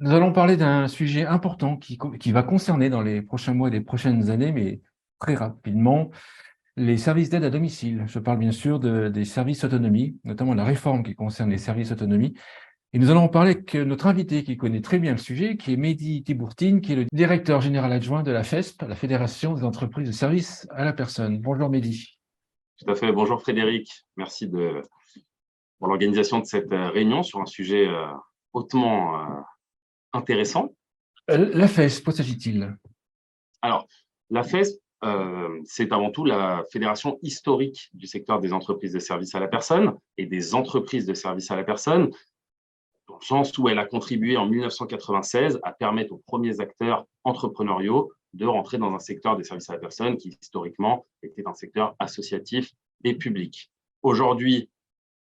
Nous allons parler d'un sujet important qui va concerner dans les prochains mois et les prochaines années, mais très rapidement, les services d'aide à domicile. Je parle bien sûr des services autonomie, notamment la réforme qui concerne les services autonomie. Et nous allons en parler avec notre invité qui connaît très bien le sujet, qui est Mehdi Tibourtine, qui est le directeur général adjoint de la FESP, la Fédération des entreprises de services à la personne. Bonjour Mehdi. Tout à fait. Bonjour Frédéric. Merci pour l'organisation de cette réunion sur un sujet hautement intéressant. La FESP, quoi s'agit-il? Alors, la FESP, c'est avant tout la fédération historique du secteur des entreprises de services à la personne et des entreprises de services à la personne, dans le sens où elle a contribué en 1996 à permettre aux premiers acteurs entrepreneuriaux de rentrer dans un secteur des services à la personne qui, historiquement, était un secteur associatif et public. Aujourd'hui,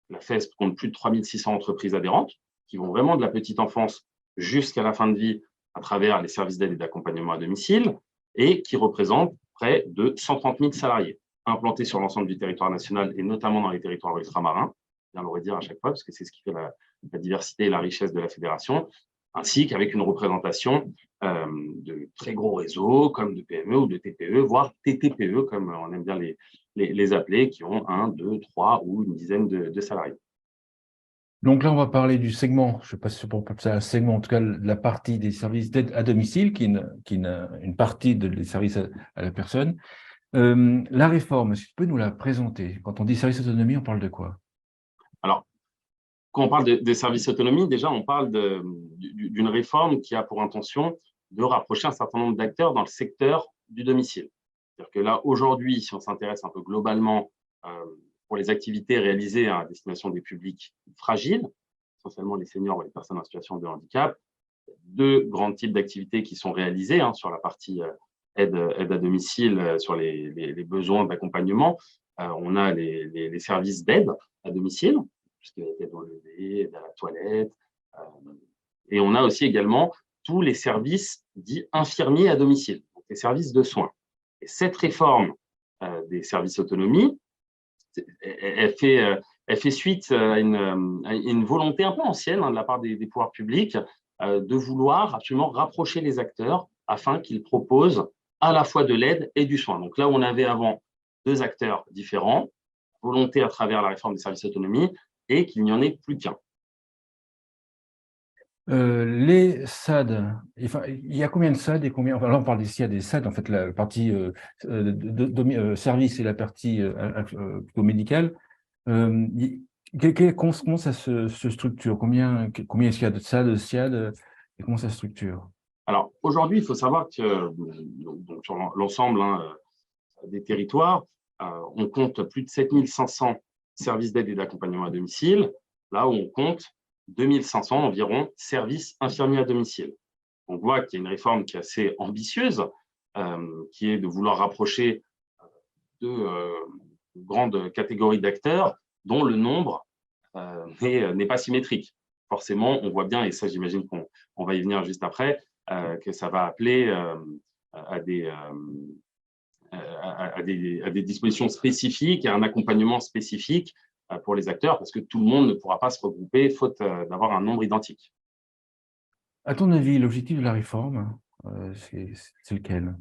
la FESP compte plus de 3600 entreprises adhérentes qui vont vraiment de la petite enfance jusqu'à la fin de vie à travers les services d'aide et d'accompagnement à domicile et qui représentent près de 130 000 salariés implantés sur l'ensemble du territoire national et notamment dans les territoires ultramarins, bien le redire à chaque fois parce que c'est ce qui fait la diversité et la richesse de la fédération, ainsi qu'avec une représentation de très gros réseaux comme de PME ou de TPE, voire TTPE comme on aime bien les appeler, qui ont un, deux, trois ou une dizaine de salariés. Donc là, on va parler du segment, je ne sais pas si c'est pour ça un segment, en tout cas la partie des services d'aide à domicile, qui est une partie des services à la personne. La réforme, est-ce que tu peux nous la présenter? Quand on dit service autonomie, on parle de quoi? Alors, quand on parle des services autonomie, déjà, on parle d'une réforme qui a pour intention de rapprocher un certain nombre d'acteurs dans le secteur du domicile. C'est-à-dire que là, aujourd'hui, si on s'intéresse un peu globalement pour les activités réalisées à destination des publics fragiles, essentiellement les seniors ou les personnes en situation de handicap, deux grands types d'activités qui sont réalisées sur la partie aide à domicile, sur les besoins d'accompagnement. On a les services d'aide à domicile, puisque aide au lever, aide à la toilette. Et on a aussi également tous les services dits infirmiers à domicile, donc les services de soins. Et cette réforme des services autonomie, elle fait suite à une volonté un peu ancienne de la part des pouvoirs publics de vouloir absolument rapprocher les acteurs afin qu'ils proposent à la fois de l'aide et du soin. Donc là où on avait avant deux acteurs différents, volonté à travers la réforme des services autonomie, et qu'il n'y en ait plus qu'un. Les SAD, enfin, il y a combien de SAD et combien, enfin, là on parle ici des SAD, en fait la partie service et la partie plutôt médicale. Comment ça se structure? Combien est-ce qu'il y a de SAD, de SIAD, et comment ça se structure? Alors aujourd'hui, il faut savoir que donc, sur l'ensemble des territoires, on compte plus de 7500 services d'aide et d'accompagnement à domicile, là où on compte 2500 environ services infirmiers à domicile. On voit qu'il y a une réforme qui est assez ambitieuse, qui est de vouloir rapprocher deux grandes catégories d'acteurs dont le nombre n'est pas symétrique. Forcément, on voit bien, et ça j'imagine qu'on va y venir juste après, que ça va appeler à des à des dispositions spécifiques et un accompagnement spécifique pour les acteurs, parce que tout le monde ne pourra pas se regrouper faute d'avoir un nombre identique. À ton avis, l'objectif de la réforme, c'est lequel?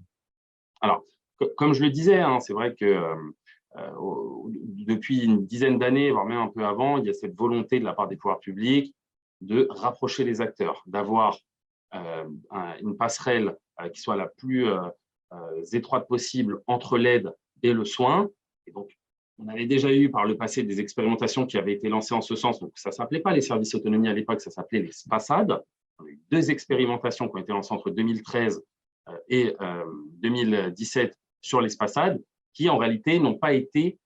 Alors, comme je le disais, c'est vrai que depuis une dizaine d'années, voire même un peu avant, il y a cette volonté de la part des pouvoirs publics de rapprocher les acteurs, d'avoir une passerelle qui soit la plus étroite possible entre l'aide et le soin. Et donc, on avait déjà eu par le passé des expérimentations qui avaient été lancées en ce sens. Donc, ça ne s'appelait pas les services autonomie à l'époque, ça s'appelait les SPASAD. On a eu deux expérimentations qui ont été lancées entre 2013 et 2017 sur les SPASAD, qui en réalité n'ont pas été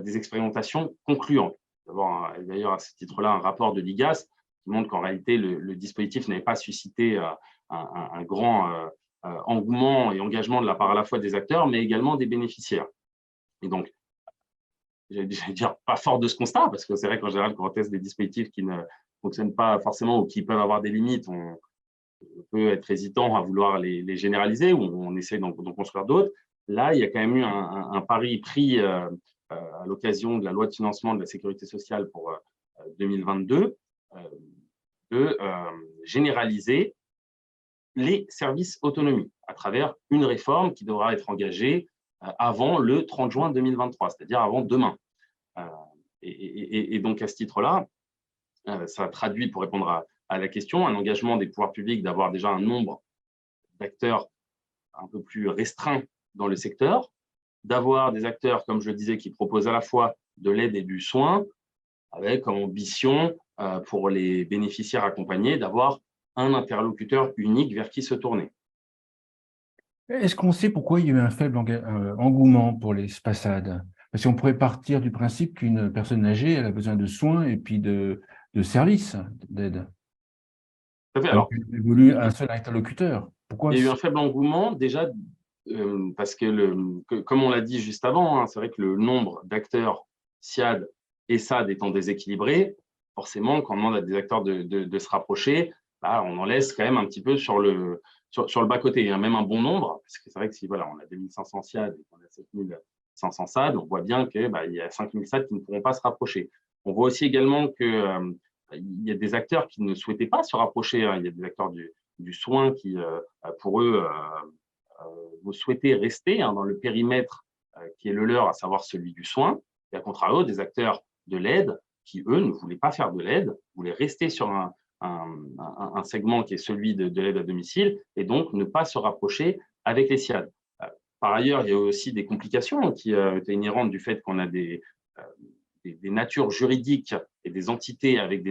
des expérimentations concluantes. D'ailleurs, à ce titre-là, un rapport de l'IGAS qui montre qu'en réalité, le dispositif n'avait pas suscité un grand engouement et engagement de la part à la fois des acteurs, mais également des bénéficiaires. Et donc, j'allais dire pas fort de ce constat, parce que c'est vrai qu'en général, quand on teste des dispositifs qui ne fonctionnent pas forcément ou qui peuvent avoir des limites, on peut être hésitant à vouloir les généraliser ou on essaie d'en construire d'autres. Là, il y a quand même eu un pari pris à l'occasion de la loi de financement de la sécurité sociale pour 2022 de généraliser les services autonomie à travers une réforme qui devra être engagée avant le 30 juin 2023, c'est-à-dire avant demain. Et donc, à ce titre-là, ça traduit, pour répondre à la question, un engagement des pouvoirs publics d'avoir déjà un nombre d'acteurs un peu plus restreint dans le secteur, d'avoir des acteurs, comme je le disais, qui proposent à la fois de l'aide et du soin, avec comme ambition pour les bénéficiaires accompagnés d'avoir un interlocuteur unique vers qui se tourner. Est-ce qu'on sait pourquoi il y a eu un faible engouement pour les SPACAD? Parce qu'on pourrait partir du principe qu'une personne âgée, elle a besoin de soins et puis de services d'aide. Tout à fait. Alors Alors, qu'il évolue un seul interlocuteur. Pourquoi? il y a eu un faible engouement déjà parce que, comme on l'a dit juste avant, c'est vrai que le nombre d'acteurs SIAD et SAD étant déséquilibré, forcément, quand on demande à des acteurs de se rapprocher, bah, on en laisse quand même un petit peu sur le bas-côté. Il y a même un bon nombre, parce que c'est vrai que si voilà, on a 2500 SIAD et qu'on a 7500 SAD, on voit bien qu'il y a 5000 SAD qui ne pourront pas se rapprocher. On voit aussi également qu'il y a des acteurs qui ne souhaitaient pas se rapprocher. Il y a des acteurs du soin qui, pour eux, vous souhaitez rester dans le périmètre qui est le leur, à savoir celui du soin, et à contrario, des acteurs de l'aide qui, eux, ne voulaient pas faire de l'aide, voulaient rester sur un segment qui est celui de l'aide à domicile, et donc ne pas se rapprocher avec les SIAD. Par ailleurs, il y a aussi des complications qui étaient inhérentes du fait qu'on a des natures juridiques et des entités avec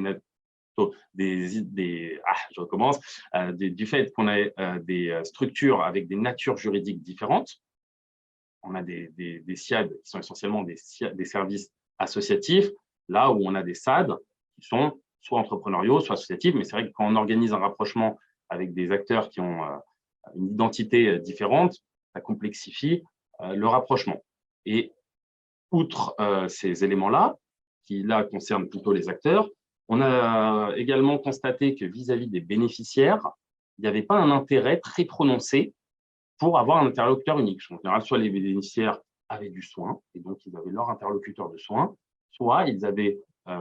je recommence, du fait qu'on a des structures avec des natures juridiques différentes. On a des SIAD qui sont essentiellement des services associatifs, là où on a des SAD qui sont soit entrepreneuriaux, soit associatifs. Mais c'est vrai que quand on organise un rapprochement avec des acteurs qui ont une identité différente, ça complexifie le rapprochement. Et outre ces éléments-là, qui là concernent plutôt les acteurs, on a également constaté que vis-à-vis des bénéficiaires, il n'y avait pas un intérêt très prononcé pour avoir un interlocuteur unique. En général, soit les bénéficiaires avaient du soin, et donc ils avaient leur interlocuteur de soins, soit ils avaient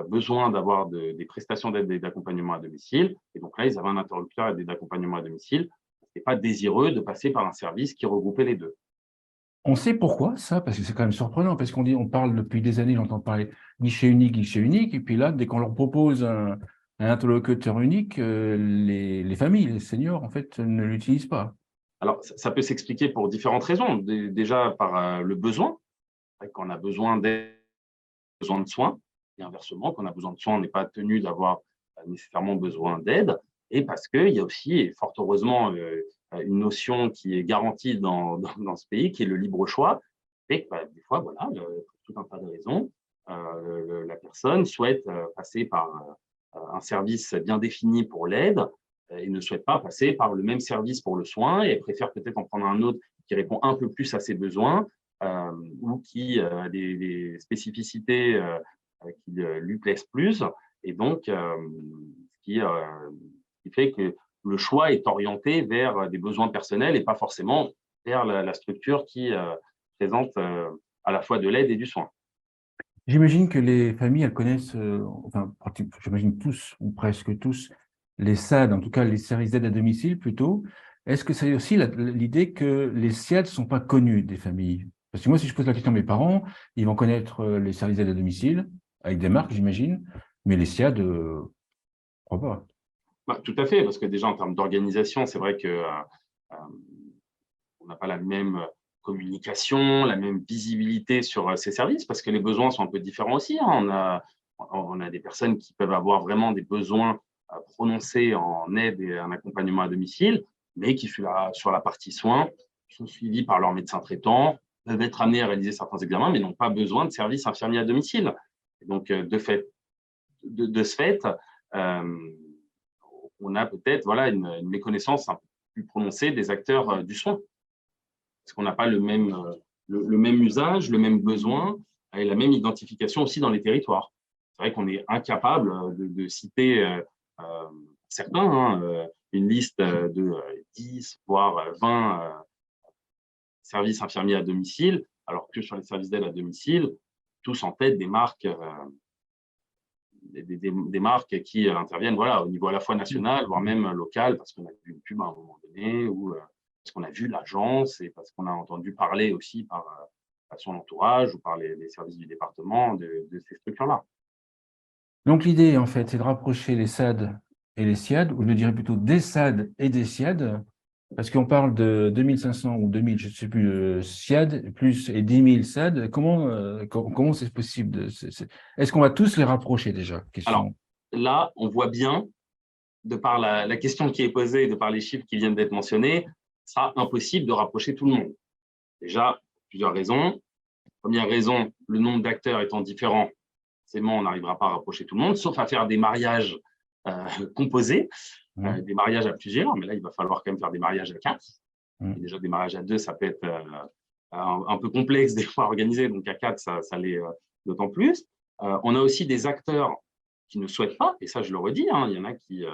besoin d'avoir des prestations d'aide et d'accompagnement à domicile, et donc là, ils avaient un interlocuteur d'aide et d'accompagnement à domicile. Ce n'était pas désireux de passer par un service qui regroupait les deux. On sait pourquoi ça, parce que c'est quand même surprenant, parce on parle depuis des années, j'entends parler guichet unique, et puis là, dès qu'on leur propose un interlocuteur unique, les familles, les seniors, en fait, ne l'utilisent pas. Alors, ça peut s'expliquer pour différentes raisons. Déjà par le besoin, quand on a besoin d'aide, besoin de soins, et inversement, quand on a besoin de soins, on n'est pas tenu d'avoir nécessairement besoin d'aide, et parce qu'il y a aussi, et fort heureusement, une notion qui est garantie dans ce pays, qui est le libre choix, et que des fois, voilà, pour tout un tas de raisons, la personne souhaite passer par un service bien défini pour l'aide et ne souhaite pas passer par le même service pour le soin et préfère peut-être en prendre un autre qui répond un peu plus à ses besoins ou qui a des spécificités qui lui plaisent plus. Et donc, ce qui fait que le choix est orienté vers des besoins personnels et pas forcément vers la structure qui présente à la fois de l'aide et du soin. J'imagine que les familles, elles connaissent, enfin, j'imagine tous, ou presque tous, les SAD, en tout cas les services d'aide à domicile plutôt. Est-ce que c'est aussi l'idée que les SIAD ne sont pas connus des familles? Parce que moi, si je pose la question à mes parents, ils vont connaître les services d'aide à domicile, avec des marques, j'imagine, mais les SIAD, je crois pas. Tout à fait, parce que déjà en termes d'organisation, c'est vrai que on n'a pas la même communication, la même visibilité sur ces services, parce que les besoins sont un peu différents aussi. On a des personnes qui peuvent avoir vraiment des besoins prononcés en aide et en accompagnement à domicile, mais qui, sur la partie soins, sont suivis par leur médecin traitant, peuvent être amenés à réaliser certains examens, mais n'ont pas besoin de services infirmiers à domicile. Et donc, de ce fait, on a peut-être une méconnaissance un peu plus prononcée des acteurs du soin. Parce qu'on n'a pas le même usage, le même besoin et la même identification aussi dans les territoires. C'est vrai qu'on est incapable de citer certains, une liste de 10, voire 20 services infirmiers à domicile, alors que sur les services d'aide à domicile, tous en tête des marques des marques qui interviennent au niveau à la fois national, voire même local, parce qu'on a vu pub à un moment donné, ou parce qu'on a vu l'agence et parce qu'on a entendu parler aussi par son entourage ou par les services du département de ces structures-là. Donc l'idée, en fait, c'est de rapprocher les SAD et les SIAD, ou je dirais plutôt des SAD et des SIAD, parce qu'on parle de 2500 ou 2000, je ne sais plus, SIAD, plus et 10 000 SAD. Comment c'est possible Est-ce qu'on va tous les rapprocher déjà? Alors Question. là, on voit bien, de par la question qui est posée et de par les chiffres qui viennent d'être mentionnés, ça sera impossible de rapprocher tout le monde. Déjà, plusieurs raisons. Première raison, le nombre d'acteurs étant différent, forcément, on n'arrivera pas à rapprocher tout le monde, sauf à faire des mariages composés, des mariages à plusieurs, mais là, il va falloir quand même faire des mariages à 4. Et déjà, des mariages à 2, ça peut être un peu complexe des fois à organiser, donc à 4, ça l'est d'autant plus. On a aussi des acteurs qui ne souhaitent pas, et ça, je le redis, hein, il y en a qui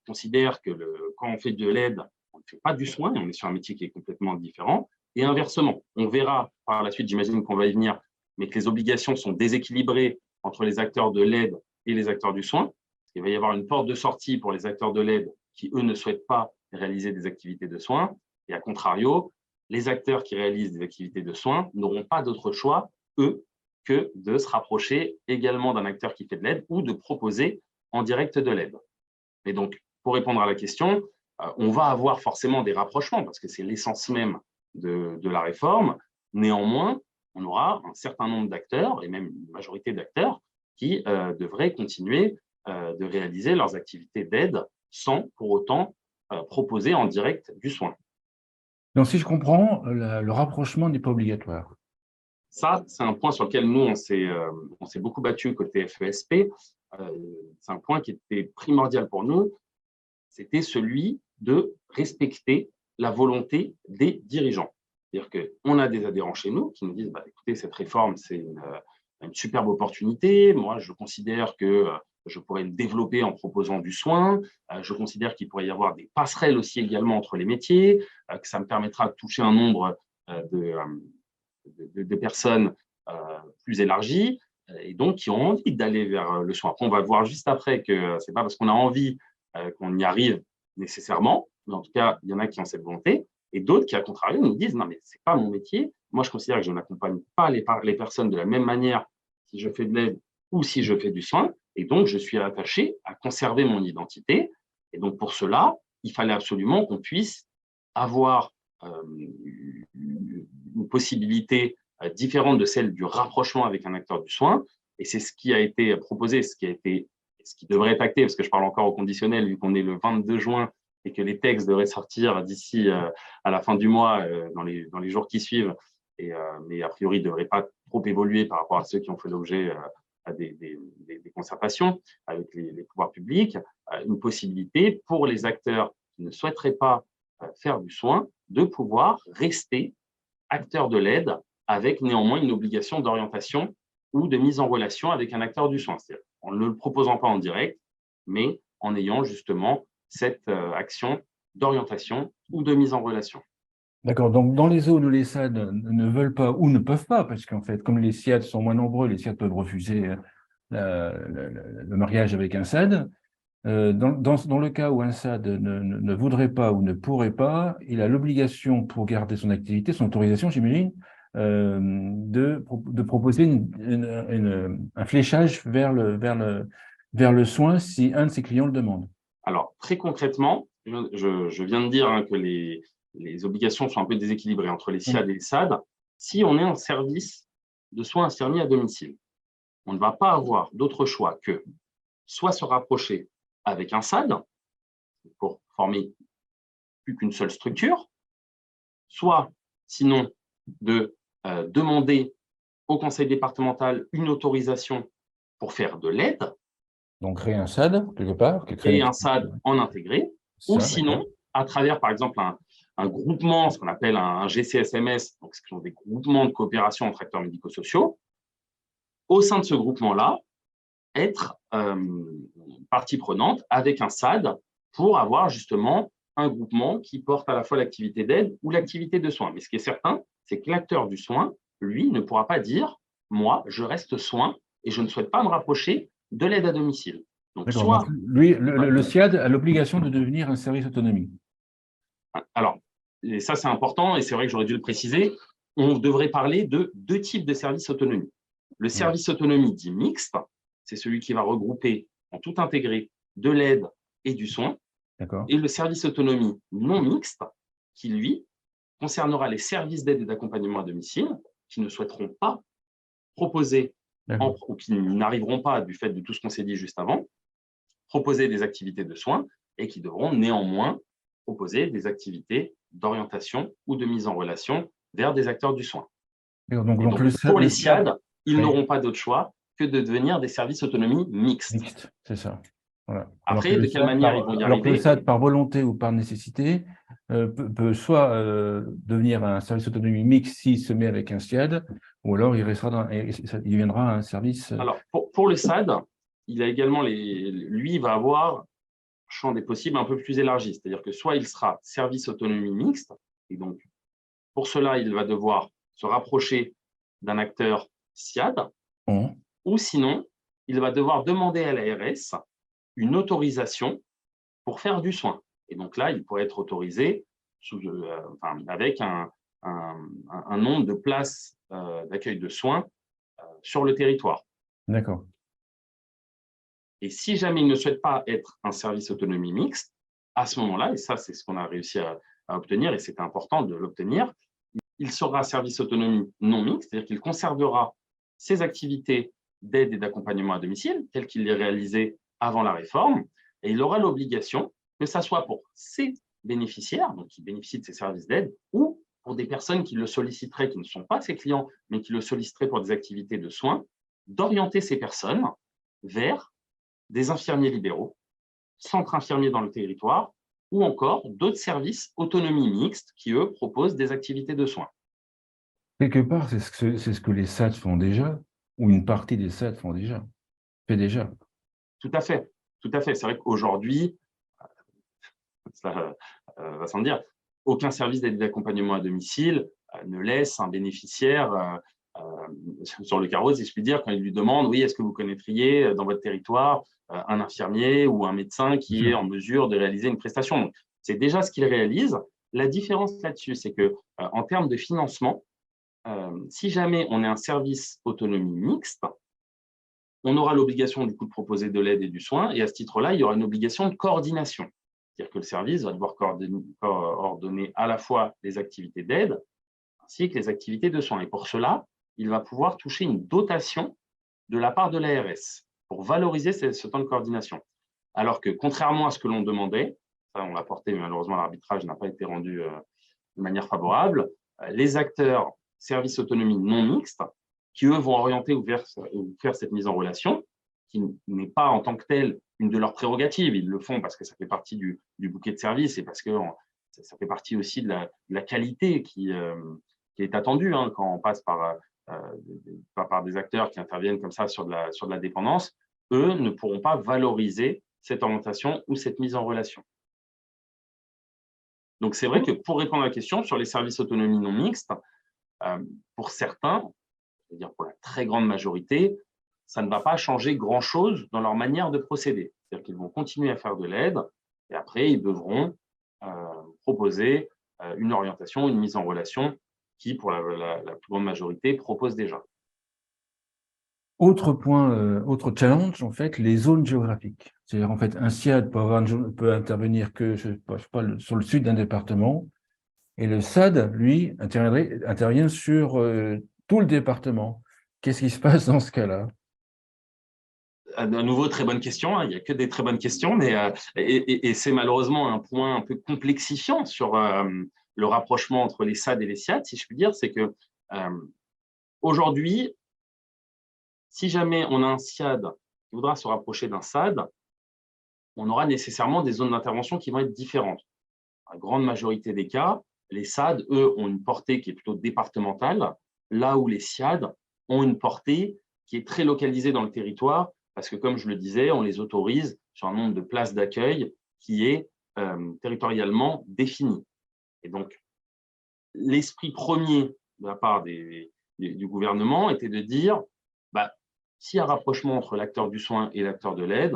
considèrent que quand on fait de l'aide, on ne fait pas du soin, et on est sur un métier qui est complètement différent. Et inversement, on verra par la suite, j'imagine qu'on va y venir, mais que les obligations sont déséquilibrées entre les acteurs de l'aide et les acteurs du soin. Il va y avoir une porte de sortie pour les acteurs de l'aide qui, eux, ne souhaitent pas réaliser des activités de soins. Et à contrario, les acteurs qui réalisent des activités de soins n'auront pas d'autre choix, eux, que de se rapprocher également d'un acteur qui fait de l'aide ou de proposer en direct de l'aide. Et donc, pour répondre à la question, on va avoir forcément des rapprochements parce que c'est l'essence même de la réforme. Néanmoins, on aura un certain nombre d'acteurs, et même une majorité d'acteurs, qui devraient continuer de réaliser leurs activités d'aide sans pour autant proposer en direct du soin. Donc, si je comprends, le rapprochement n'est pas obligatoire. Ça, c'est un point sur lequel nous, on s'est beaucoup battu côté FESP. C'est un point qui était primordial pour nous. C'était celui de respecter la volonté des dirigeants. C'est-à-dire qu'on a des adhérents chez nous qui nous disent écoutez, cette réforme, c'est une superbe opportunité. Moi, je considère que je pourrais le développer en proposant du soin. Je considère qu'il pourrait y avoir des passerelles aussi également entre les métiers, que ça me permettra de toucher un nombre de personnes plus élargies et donc qui ont envie d'aller vers le soin. Après, on va voir juste après que ce n'est pas parce qu'on a envie qu'on y arrive nécessairement, mais en tout cas, il y en a qui ont cette volonté, et d'autres qui, à contrario, nous disent non, mais ce n'est pas mon métier. Moi, je considère que je n'accompagne pas les personnes de la même manière si je fais de l'aide ou si je fais du soin, et donc je suis attaché à conserver mon identité. Et donc, pour cela, il fallait absolument qu'on puisse avoir une possibilité différente de celle du rapprochement avec un acteur du soin. Et c'est ce qui a été proposé, ce qui devrait être acté, parce que je parle encore au conditionnel, vu qu'on est le 22 juin et que les textes devraient sortir d'ici à la fin du mois, dans les jours qui suivent, mais a priori, ne devraient pas trop évoluer par rapport à ceux qui ont fait l'objet des concertations avec les pouvoirs publics, une possibilité pour les acteurs qui ne souhaiteraient pas faire du soin, de pouvoir rester acteur de l'aide avec néanmoins une obligation d'orientation ou de mise en relation avec un acteur du soin. C'est-à-dire en ne le proposant pas en direct, mais en ayant justement cette action d'orientation ou de mise en relation. D'accord. Donc, dans les zones où les SAD ne veulent pas ou ne peuvent pas, parce qu'en fait, comme les SIAD sont moins nombreux, les SIAD peuvent refuser le mariage avec un SAD. Dans le cas où un SAD ne voudrait pas ou ne pourrait pas, il a l'obligation, pour garder son activité, son autorisation, j'imagine, de proposer un fléchage vers le soin si un de ses clients le demande. Alors, très concrètement, je viens de dire que les obligations sont un peu déséquilibrées entre les SIAD et les SAD. Si on est en service de soins infirmiers à domicile, on ne va pas avoir d'autre choix que soit se rapprocher avec un SAD pour former plus qu'une seule structure, soit sinon de demander au conseil départemental une autorisation pour faire de l'aide. Donc, créer un SAD, quelque part. Et un SAD en intégré, ou sinon, à travers, par exemple, un groupement, ce qu'on appelle un GCSMS, donc ce sont des groupements de coopération entre acteurs médico-sociaux, au sein de ce groupement-là, être partie prenante avec un SAD pour avoir justement un groupement qui porte à la fois l'activité d'aide ou l'activité de soins. Mais ce qui est certain, c'est que l'acteur du soin, lui, ne pourra pas dire « moi, je reste soin et je ne souhaite pas me rapprocher de l'aide à domicile ». Donc, D'accord. Donc, soit, lui, le SIAD a l'obligation de devenir un service autonomie. alors, et ça c'est important, et c'est vrai que j'aurais dû le préciser, on devrait parler de deux types de services autonomie. Le Ouais. service autonomie dit mixte, c'est celui qui va regrouper en tout intégré de l'aide et du soin, D'accord. et le service autonomie non mixte, qui lui concernera les services d'aide et d'accompagnement à domicile qui ne souhaiteront pas proposer, D'accord. ou qui n'arriveront pas du fait de tout ce qu'on s'est dit juste avant, proposer des activités de soins et qui devront néanmoins proposer des activités d'orientation ou de mise en relation vers des acteurs du soin. D'accord. Et Donc donc, pour le les SIAD, SIAD, ils oui, n'auront pas d'autre choix que de devenir des services autonomie mixtes. mixte, c'est ça. Voilà. Après, de quelle manière ils vont y Alors que le arriver? SAD, par volonté ou par nécessité, peut soit devenir un service autonomie mixte s'il se met avec un SIAD, ou alors il restera il deviendra un service. Alors, pour le SAD, il a également lui, il va avoir un champ des possibles un peu plus élargi. C'est-à-dire que soit il sera service autonomie mixte, et donc pour cela, il va devoir se rapprocher d'un acteur SIAD, Bon, ou sinon, il va devoir demander à l'ARS une autorisation pour faire du soin. Et donc là, il pourrait être autorisé avec un nombre de places d'accueil de soins sur le territoire. d'accord. Et si jamais il ne souhaite pas être un service autonomie mixte, à ce moment-là, et ça c'est ce qu'on a réussi à obtenir, et c'était important de l'obtenir, il sera service autonomie non mixte, c'est-à-dire qu'il conservera ses activités d'aide et d'accompagnement à domicile, telles qu'il les réalisait avant la réforme, et il aura l'obligation, que ce soit pour ses bénéficiaires, donc qui bénéficient de ses services d'aide, ou pour des personnes qui le solliciteraient, qui ne sont pas ses clients, mais qui le solliciteraient pour des activités de soins, d'orienter ces personnes vers des infirmiers libéraux, centres infirmiers dans le territoire, ou encore d'autres services autonomie mixte qui, eux, proposent des activités de soins. Quelque part, c'est ce que les SAD font déjà, ou une partie des SAD font déjà, fait déjà. Tout à fait, tout à fait. C'est vrai qu'aujourd'hui, ça va sans dire, aucun service d'aide d'accompagnement à domicile ne laisse un bénéficiaire sur le carreau, si je puis dire, quand il lui demande, oui, est-ce que vous connaîtriez dans votre territoire un infirmier ou un médecin Bien qui est sûr. en mesure de réaliser une prestation. Donc, c'est déjà ce qu'il réalise. La différence là-dessus, c'est que en termes de financement, si jamais on est un service autonomie mixte, on aura l'obligation du coup de proposer de l'aide et du soin, et à ce titre-là, il y aura une obligation de coordination. C'est-à-dire que le service va devoir coordonner à la fois les activités d'aide ainsi que les activités de soins. Et pour cela, il va pouvoir toucher une dotation de la part de l'ARS pour valoriser ce temps de coordination. Alors que contrairement à ce que l'on demandait, ça on l'a porté, mais malheureusement l'arbitrage n'a pas été rendu de manière favorable, les acteurs services autonomie non mixtes, qui eux vont orienter ou faire cette mise en relation, qui n'est pas en tant que telle une de leurs prérogatives. Ils le font parce que ça fait partie du bouquet de services et parce que ça fait partie aussi de la qualité qui est attendue quand on passe par des acteurs qui interviennent comme ça sur de la dépendance. Eux ne pourront pas valoriser cette orientation ou cette mise en relation. Donc, c'est vrai que pour répondre à la question, sur les services autonomie non mixtes, pour certains, c'est-à-dire pour la très grande majorité, ça ne va pas changer grand-chose dans leur manière de procéder. C'est-à-dire qu'ils vont continuer à faire de l'aide et après, ils devront proposer une orientation, une mise en relation qui, pour la plus grande majorité, propose déjà. Autre point, autre challenge, en fait, les zones géographiques. C'est-à-dire, en fait, un SIAD peut intervenir que, je sais pas, sur le sud d'un département, et le SAD, lui, intervient sur tout le département. Qu'est-ce qui se passe dans ce cas-là? À nouveau, très bonne question. Il n'y a que des très bonnes questions, mais et c'est malheureusement un point un peu complexifiant sur le rapprochement entre les SAD et les SIAD, si je puis dire. C'est que aujourd'hui, si jamais on a un SIAD qui voudra se rapprocher d'un SAD, on aura nécessairement des zones d'intervention qui vont être différentes. Dans la grande majorité des cas, les SAD, eux, ont une portée qui est plutôt départementale, là où les SIAD ont une portée qui est très localisée dans le territoire, parce que, comme je le disais, on les autorise sur un nombre de places d'accueil qui est territorialement défini. Et donc, l'esprit premier de la part du gouvernement était de dire, bah, s'il y a un rapprochement entre l'acteur du soin et l'acteur de l'aide,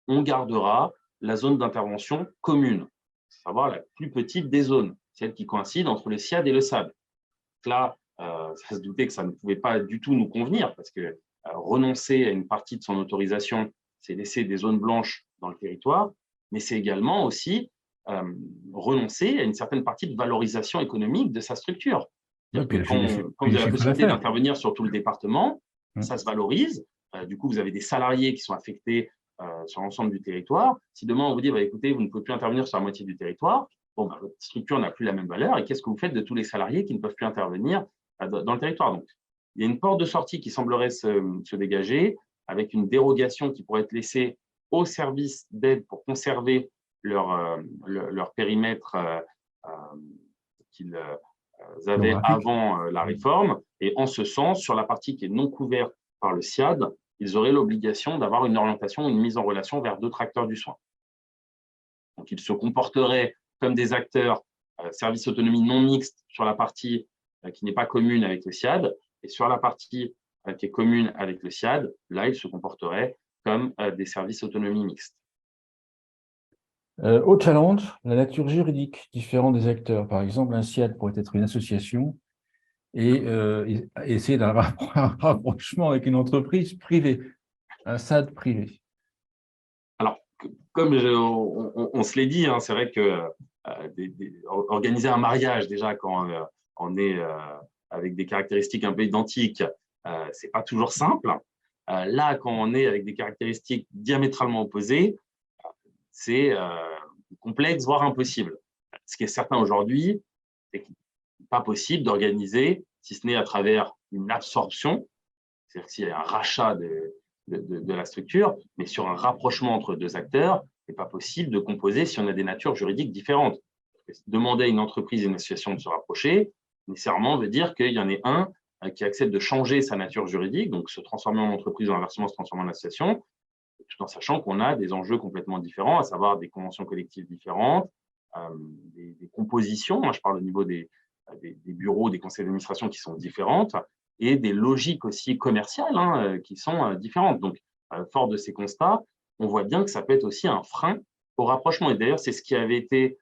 on gardera la zone d'intervention commune, à savoir la plus petite des zones, celle qui coïncide entre le SIAD et le SAD. Donc là, ça se doutait que ça ne pouvait pas du tout nous convenir, parce que renoncer à une partie de son autorisation, c'est laisser des zones blanches dans le territoire, mais c'est également aussi renoncer à une certaine partie de valorisation économique de sa structure. Ouais, puis quand vous avez la possibilité d'intervenir sur tout le département, ça se valorise. Du coup, vous avez des salariés qui sont affectés sur l'ensemble du territoire. Si demain, on vous dit, bah, écoutez, vous ne pouvez plus intervenir sur la moitié du territoire, bon, bah, votre structure n'a plus la même valeur. Et qu'est-ce que vous faites de tous les salariés qui ne peuvent plus intervenir dans le territoire? Donc, il y a une porte de sortie qui semblerait se dégager, avec une dérogation qui pourrait être laissée aux services d'aide pour conserver leur périmètre qu'ils avaient avant la réforme. Et en ce sens, sur la partie qui est non couverte par le SIAD, ils auraient l'obligation d'avoir une orientation, une mise en relation vers d'autres acteurs du soin. Donc, ils se comporteraient comme des acteurs services autonomie non mixtes sur la partie qui n'est pas commune avec le SIAD, et sur la partie qui est commune avec le SIAD, là, ils se comporteraient comme des services autonomie mixtes. Au challenge, la nature juridique différente des acteurs. Par exemple, un SIAD pourrait être une association et essayer d'un rapprochement avec une entreprise privée, un SAD privé. Alors, comme on se l'est dit, hein, c'est vrai que organiser un mariage, déjà, quand on est avec des caractéristiques un peu identiques, ce n'est pas toujours simple. Là, quand on est avec des caractéristiques diamétralement opposées, c'est complexe, voire impossible. Ce qui est certain aujourd'hui, c'est qu'il n'est pas possible d'organiser, si ce n'est à travers une absorption, c'est-à-dire s'il y a un rachat de la structure, mais sur un rapprochement entre deux acteurs, il n'est pas possible de composer si on a des natures juridiques différentes. Demander à une entreprise et une association de se rapprocher, nécessairement veut dire qu'il y en ait un qui accepte de changer sa nature juridique, donc se transformer en entreprise ou inversement se transformer en association, tout en sachant qu'on a des enjeux complètement différents, à savoir des conventions collectives différentes, des compositions, moi je parle au niveau des bureaux, des conseils d'administration qui sont différentes, et des logiques aussi commerciales qui sont différentes. Donc, fort de ces constats, on voit bien que ça peut être aussi un frein au rapprochement. Et d'ailleurs, c'est ce qui avait été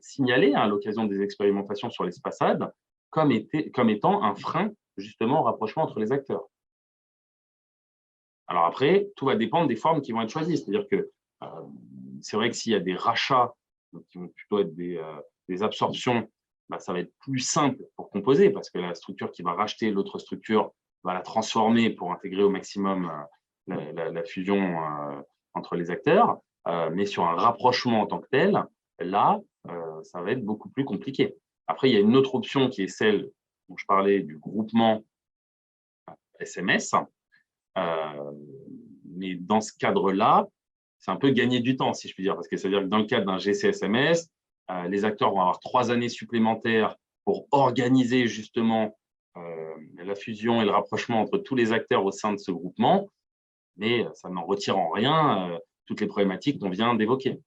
signalé à l'occasion des expérimentations sur l'espace SAD comme étant un frein justement au rapprochement entre les acteurs. Alors après, tout va dépendre des formes qui vont être choisies. C'est-à-dire que c'est vrai que s'il y a des rachats qui vont plutôt être des absorptions, bah, ça va être plus simple pour composer parce que la structure qui va racheter l'autre structure va la transformer pour intégrer au maximum la fusion entre les acteurs. Mais sur un rapprochement en tant que tel, là, ça va être beaucoup plus compliqué. Après, il y a une autre option qui est celle dont je parlais du groupement SMS. Mais dans ce cadre-là, c'est un peu gagner du temps, si je puis dire, parce que c'est-à-dire que dans le cadre d'un GCSMS, les acteurs vont avoir 3 années supplémentaires pour organiser justement la fusion et le rapprochement entre tous les acteurs au sein de ce groupement, mais ça n'en retire en rien toutes les problématiques qu'on vient d'évoquer.